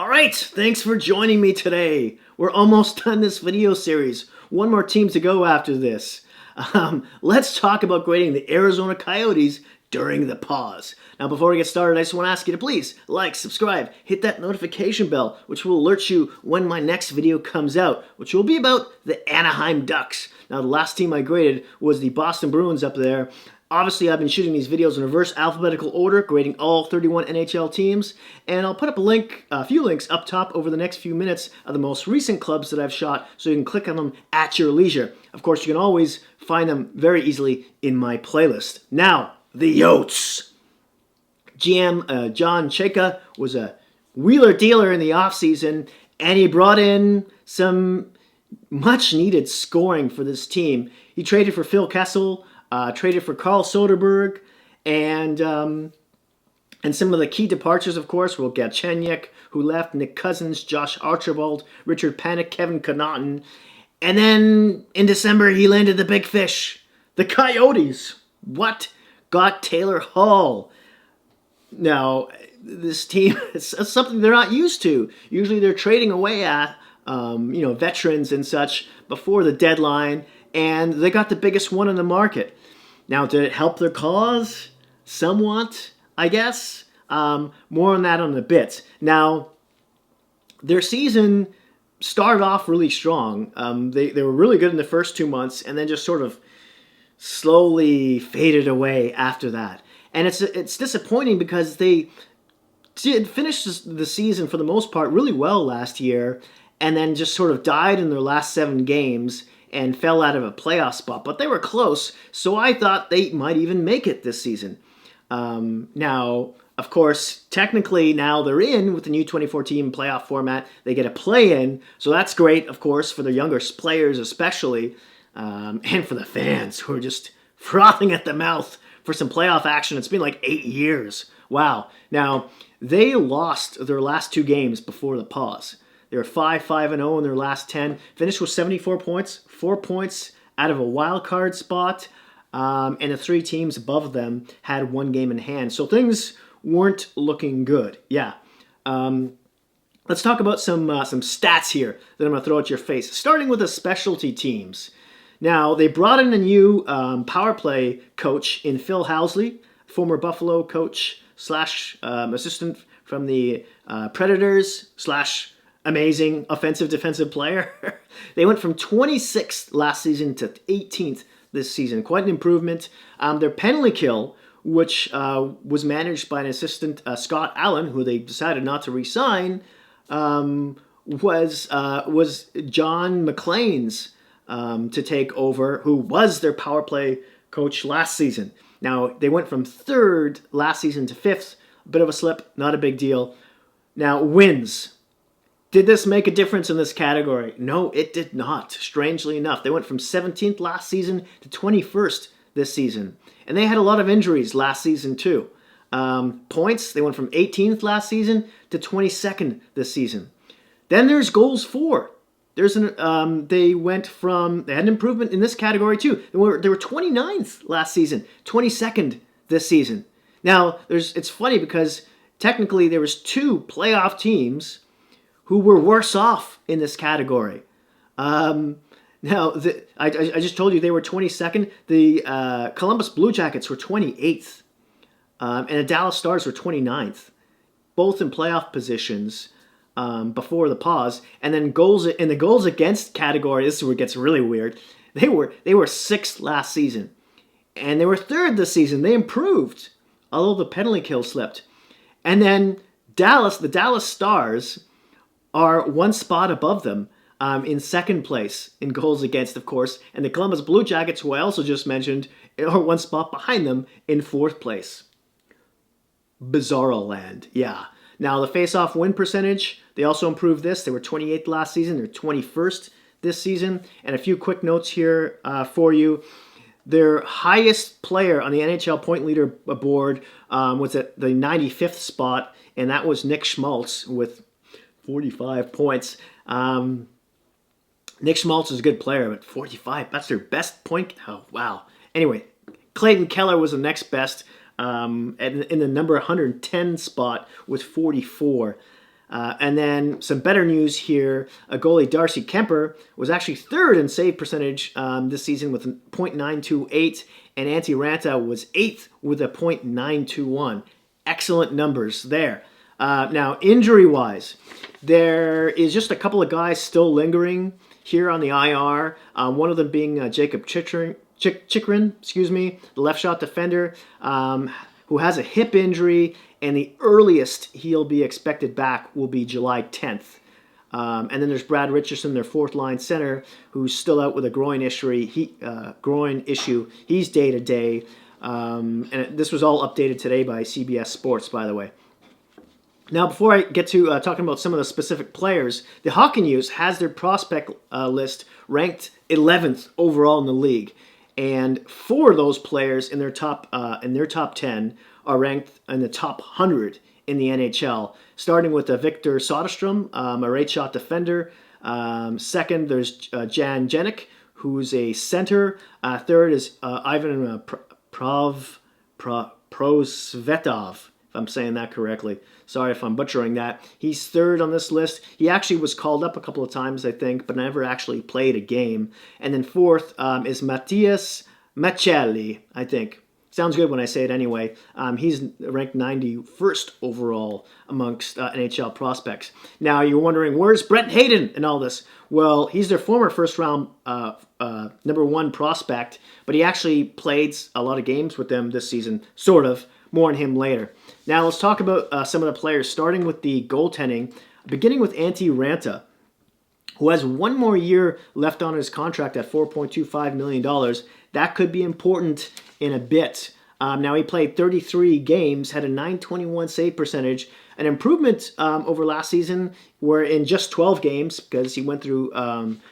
All right, thanks for joining me today. We're almost done this video series. One more team to go after this. Let's talk about grading the Arizona Coyotes during the pause. Now, before we get started, I just want to ask you to please like, subscribe, hit that notification bell, which will alert you when my next video comes out, which will be about the Anaheim Ducks. Now, the last team I graded was the Boston Bruins up there. Obviously, I've been shooting these videos in reverse alphabetical order, grading all 31 NHL teams, and I'll put up a few links up top over the next few minutes of the most recent clubs that I've shot, so you can click on them at your leisure. Of course, you can always find them very easily in my playlist. Now, the Yotes. GM John Chayka was a wheeler dealer in the offseason, and he brought in some much-needed scoring for this team. He traded for Phil Kessel, traded for Carl Soderberg, and some of the key departures, of course, were Galchenyuk, who left, Nick Cousins, Josh Archibald, Richard Panik, Kevin Connaughton. And then in December, he landed the big fish, the Coyotes. What? Got Taylor Hall. Now, this team is something they're not used to. Usually they're trading away at veterans and such before the deadline, and they got the biggest one in the market. Now, did it help their cause? Somewhat, I guess. More on that on a bit. Now, their season started off really strong. They were really good in the first 2 months, and then just sort of slowly faded away after that. And it's disappointing because they did finish the season for the most part really well last year, and then just sort of died in their last 7 games and fell out of a playoff spot. But they were close, so I thought they might even make it this season. Now, of course, technically now they're in with the new 2014 playoff format. They get a play-in, so that's great, of course, for the younger players especially, and for the fans who are just frothing at the mouth for some playoff action. It's been like 8 years. Wow. Now, they lost their last 2 games before the pause. They were 5-5-0 in their last 10. Finished with 74 points, 4 points out of a wild card spot, and the 3 teams above them had 1 game in hand. So things weren't looking good. Yeah. Let's talk about some stats here that I'm going to throw at your face, starting with the specialty teams. Now, they brought in a new power play coach in Phil Housley, former Buffalo coach / assistant from the Predators / amazing offensive defensive player. They went from 26th last season to 18th this season. Quite an improvement. Their penalty kill, which was managed by an assistant, Scott Allen, who they decided not to re-sign, was John McLean's to take over, who was their power play coach last season. Now, they went from 3rd last season to 5th. A bit of a slip, not a big deal. Now, wins. Did this make a difference in this category? No, it did not, strangely enough. They went from 17th last season to 21st this season. And they had a lot of injuries last season, too. Points, they went from 18th last season to 22nd this season. Then there's goals for. They had an improvement in this category, too. They were 29th last season, 22nd this season. Now, it's funny because technically there was 2 playoff teams who were worse off in this category. I just told you they were 22nd. The Columbus Blue Jackets were 28th, and the Dallas Stars were 29th, both in playoff positions before the pause. And then in the goals against category, this is where it gets really weird. They were 6th last season, and they were 3rd this season. They improved, although the penalty kill slipped. And then the Dallas Stars are 1 spot above them in 2nd place in goals against, of course. And the Columbus Blue Jackets, who I also just mentioned, are 1 spot behind them in 4th place. Bizarro land, yeah. Now, the face-off win percentage, they also improved this. They were 28th last season. They're 21st this season. And a few quick notes here for you. Their highest player on the NHL point leader board was at the 95th spot, and that was Nick Schmaltz with 45 points. Nick Schmaltz is a good player, but 45, that's their best point. Oh, wow. Anyway, Clayton Keller was the next best in the number 110 spot with 44. And then some better news here. Goalie Darcy Kemper was actually third in save percentage this season with a .928, and Antti Ranta was eighth with a .921. Excellent numbers there. Now, injury-wise, there is just a couple of guys still lingering here on the IR. One of them being Jacob Chikrin, the left shot defender, who has a hip injury, and the earliest he'll be expected back will be July 10th. And then there's Brad Richardson, their fourth line center, who's still out with a groin issue. He's day to day. And this was all updated today by CBS Sports, by the way. Now, before I get to talking about some of the specific players, the Hockey News has their prospect list ranked 11th overall in the league, and four of those players in their top 10 are ranked in the top 100 in the NHL. Starting with Victor Soderstrom, a right shot defender. Second, there's Jan Jenik, who's a center. Third is Ivan Prosvetov, if I'm saying that correctly. Sorry if I'm butchering that. He's third on this list. He actually was called up a couple of times, I think, but never actually played a game. And then fourth is Mattias Maccelli, I think. Sounds good when I say it anyway. He's ranked 91st overall amongst NHL prospects. Now, you're wondering, where's Brent Hayden in all this? Well, he's their former first-round number one prospect, but he actually played a lot of games with them this season, sort of. More on him later. Now, let's talk about some of the players, starting with the goaltending, beginning with Antti Ranta, who has one more year left on his contract at $4.25 million. That could be important in a bit. Now, he played 33 games, had a .921 save percentage, an improvement over last season, where in just 12 games, because he went through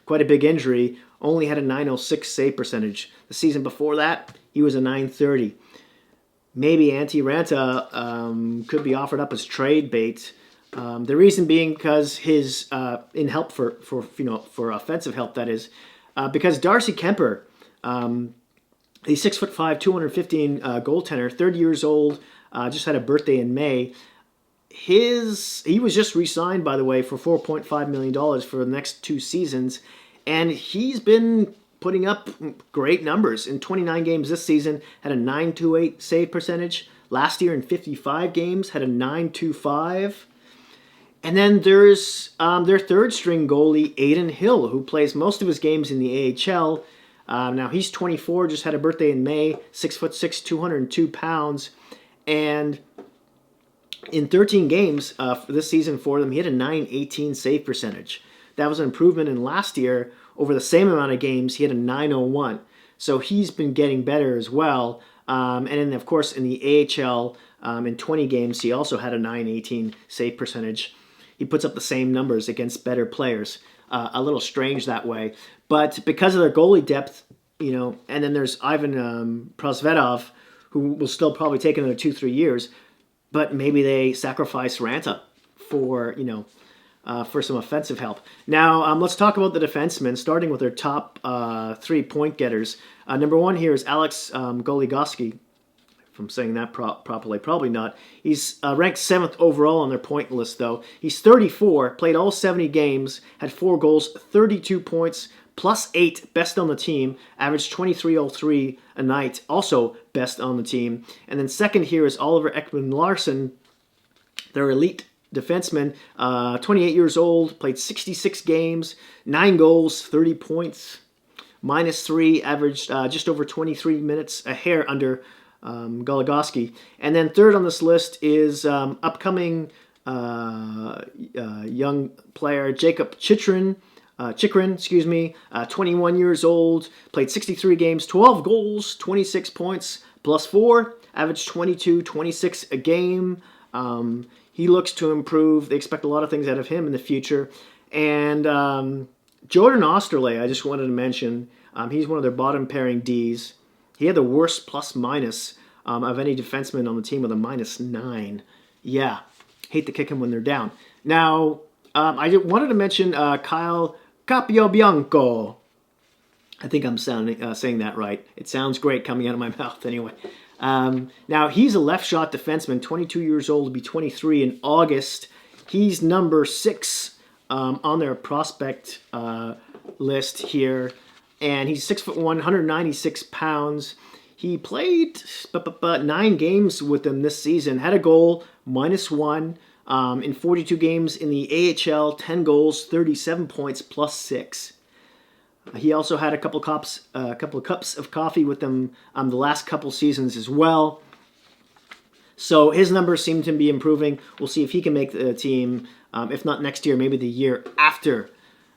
quite a big injury, only had a .906 save percentage. The season before that, he was a .930. Maybe Antti Ranta could be offered up as trade bait. The reason being because his in help for offensive help, that is, because Darcy Kemper, he's 6'5", 215 goaltender, 30 years old, just had a birthday in May. He was just re-signed, by the way, for $4.5 million for the next 2 seasons, and he's been putting up great numbers. In 29 games this season, had a .928 save percentage. Last year in 55 games, had a .925. And then there's their third-string goalie, Aiden Hill, who plays most of his games in the AHL. Now, he's 24, just had a birthday in May, 6'6", 202 pounds. And in 13 games for this season for them, he had a .918 save percentage. That was an improvement in last year. Over the same amount of games, he had a .901. So he's been getting better as well. And then, of course, in the AHL, in 20 games, he also had a .918 save percentage. He puts up the same numbers against better players. A little strange that way. But because of their goalie depth, and then there's Ivan Prosvetov, who will still probably take another 2-3 years. But maybe they sacrifice Ranta for some offensive help. Now, let's talk about the defensemen, starting with their top 3 point getters. Number one here is Alex Goligoski, if I'm saying that properly. Probably not. He's ranked 7th overall on their point list, though. He's 34, played all 70 games, had 4 goals, 32 points, plus 8, best on the team, averaged 23.03 a night, also best on the team. And then second here is Oliver Ekman-Larsson, their elite defenseman, 28 years old, played 66 games, 9 goals, 30 points, -3, averaged just over 23 minutes, a hair under Goligoski. And then third on this list is upcoming young player Jacob Chikrin, 21 years old, played 63 games, 12 goals, 26 points, +4, averaged 22-26 a game. He looks to improve. They expect a lot of things out of him in the future. And Jordan Osterley, I just wanted to mention, he's one of their bottom pairing Ds. He had the worst plus-minus of any defenseman on the team with a -9. Yeah, hate to kick him when they're down. Now, I wanted to mention Kyle Capobianco. I think I'm saying that right. It sounds great coming out of my mouth anyway. Now, he's a left shot defenseman, 22 years old, to be 23 in August. He's number 6 on their prospect list here, and he's 6'1", 196 pounds. He played 9 games with them this season, had a goal, -1 in 42 games in the AHL, 10 goals, 37 points, +6. He also had a couple of cups of coffee with them the last couple seasons as well. So his numbers seem to be improving. We'll see if he can make the team, if not next year, maybe the year after.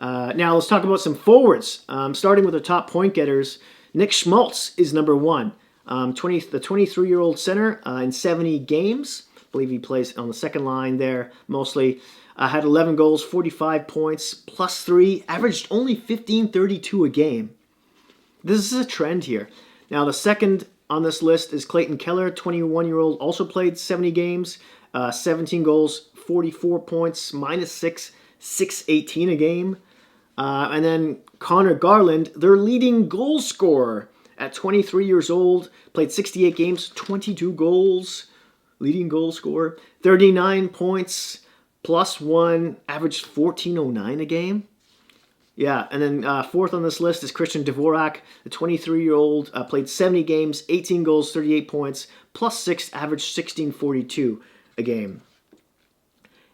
Now let's talk about some forwards. Starting with the top point getters, Nick Schmaltz is number 1. The 23-year-old center in 70 games. I believe he plays on the second line there mostly. Had 11 goals, 45 points, +3, averaged only 15.32 a game. This is a trend here. Now the second on this list is Clayton Keller, 21-year-old, also played 70 games, 17 goals, 44 points, -6, 6.18 a game. And then Connor Garland, their leading goal scorer at 23 years old, played 68 games, 22 goals, leading goal scorer, 39 points, +1, averaged 14.09 a game. Yeah, and then fourth on this list is Christian Dvorak, the 23-year-old, played 70 games, 18 goals, 38 points, +6, averaged 16.42 a game.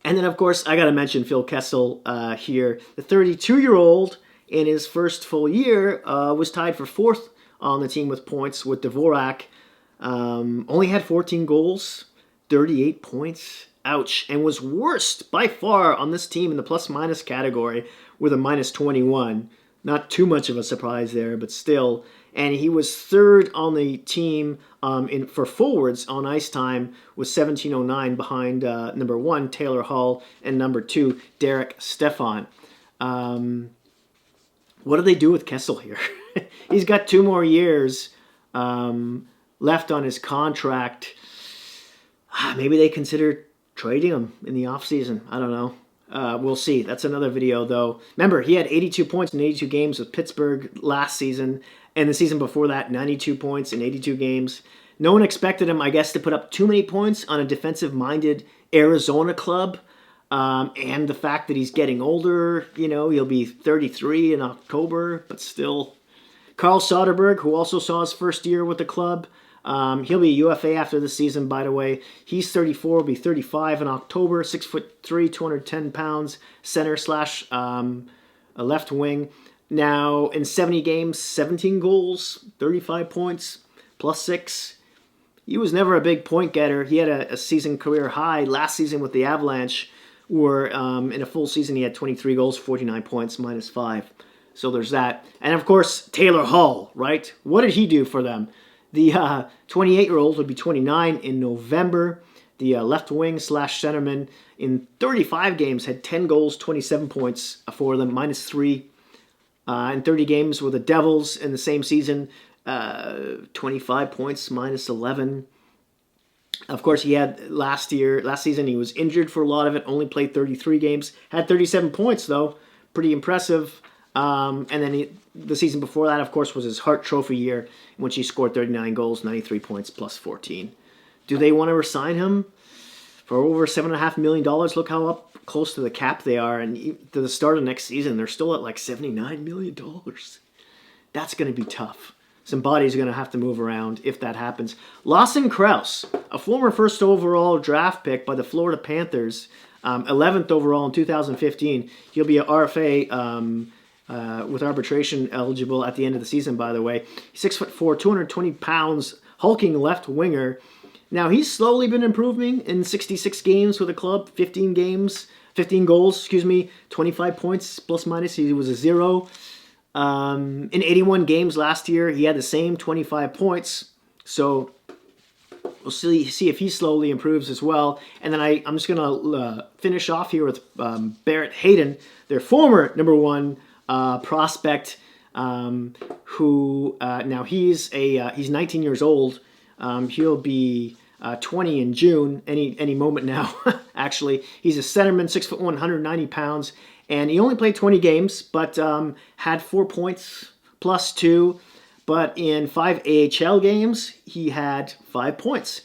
And then, of course, I got to mention Phil Kessel here. The 32-year-old, in his first full year, was tied for 4th on the team with points with Dvorak. Only had 14 goals, 38 points. Ouch. And was worst by far on this team in the plus-minus category with a -21. Not too much of a surprise there, but still. And he was 3rd on the team for forwards on ice time with 17.09 behind number 1, Taylor Hall, and number 2, Derek Stefan. What do they do with Kessel here? He's got 2 more years left on his contract. Maybe they consider trading him in the offseason. I don't know. We'll see. That's another video, though. Remember, he had 82 points in 82 games with Pittsburgh last season, and the season before that, 92 points in 82 games. No one expected him, I guess, to put up too many points on a defensive-minded Arizona club. And the fact that he's getting older, he'll be 33 in October, but still. Carl Soderberg, who also saw his first year with the club, he'll be a UFA after this season, by the way. He's 34, will be 35 in October, 6'3", 210 pounds, center / a left wing. Now, in 70 games, 17 goals, 35 points, +6. He was never a big point getter. He had a season career high last season with the Avalanche, where in a full season he had 23 goals, 49 points, -5. So there's that. And, of course, Taylor Hall, right? What did he do for them? The 28-year-old would be 29 in November. The left wing / centerman in 35 games had 10 goals, 27 points for them, -3. In 30 games with the Devils in the same season, 25 points, -11. Of course, he had last season, he was injured for a lot of it, only played 33 games, had 37 points, though. Pretty impressive. And then the season before that, of course, was his Hart Trophy year, in which he scored 39 goals, 93 points, +14. Do they want to resign him for over $7.5 million? Look how up close to the cap they are. And to the start of next season, they're still at like $79 million. That's going to be tough. Some bodies are going to have to move around if that happens. Lawson Krause, a former first overall draft pick by the Florida Panthers, 11th overall in 2015. He'll be an RFA with arbitration eligible at the end of the season, by the way. 6'4", 220 pounds, hulking left winger. Now, he's slowly been improving in 66 games with the club, 15 goals, 25 points, ±. He was a 0. In 81 games last year, he had the same 25 points. So we'll see if he slowly improves as well. And then I'm just going to finish off here with Barrett Hayden, their former number 1 prospect, who now he's 19 years old. He'll be 20 in June, any moment now. Actually, he's a centerman, 6'1", 190 pounds, and he only played 20 games, but had 4 points +2. But in 5 AHL games, he had 5 points.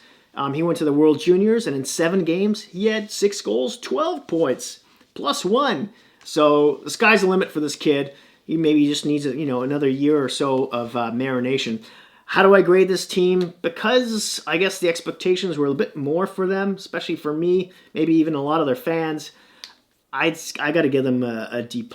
He went to the World Juniors, and in 7 games, he had 6 goals, 12 points, +1. So the sky's the limit for this kid. He maybe just needs another year or so of marination. How do I grade this team? Because I guess the expectations were a bit more for them, especially for me, maybe even a lot of their fans. I got to give them a D+,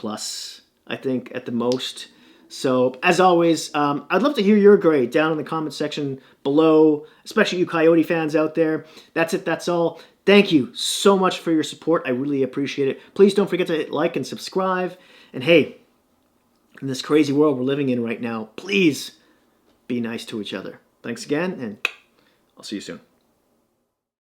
I think, at the most. So, as always, I'd love to hear your grade down in the comment section below, especially you Coyote fans out there. That's it. That's all. Thank you so much for your support. I really appreciate it. Please don't forget to hit like and subscribe. And hey, in this crazy world we're living in right now, please be nice to each other. Thanks again, and I'll see you soon.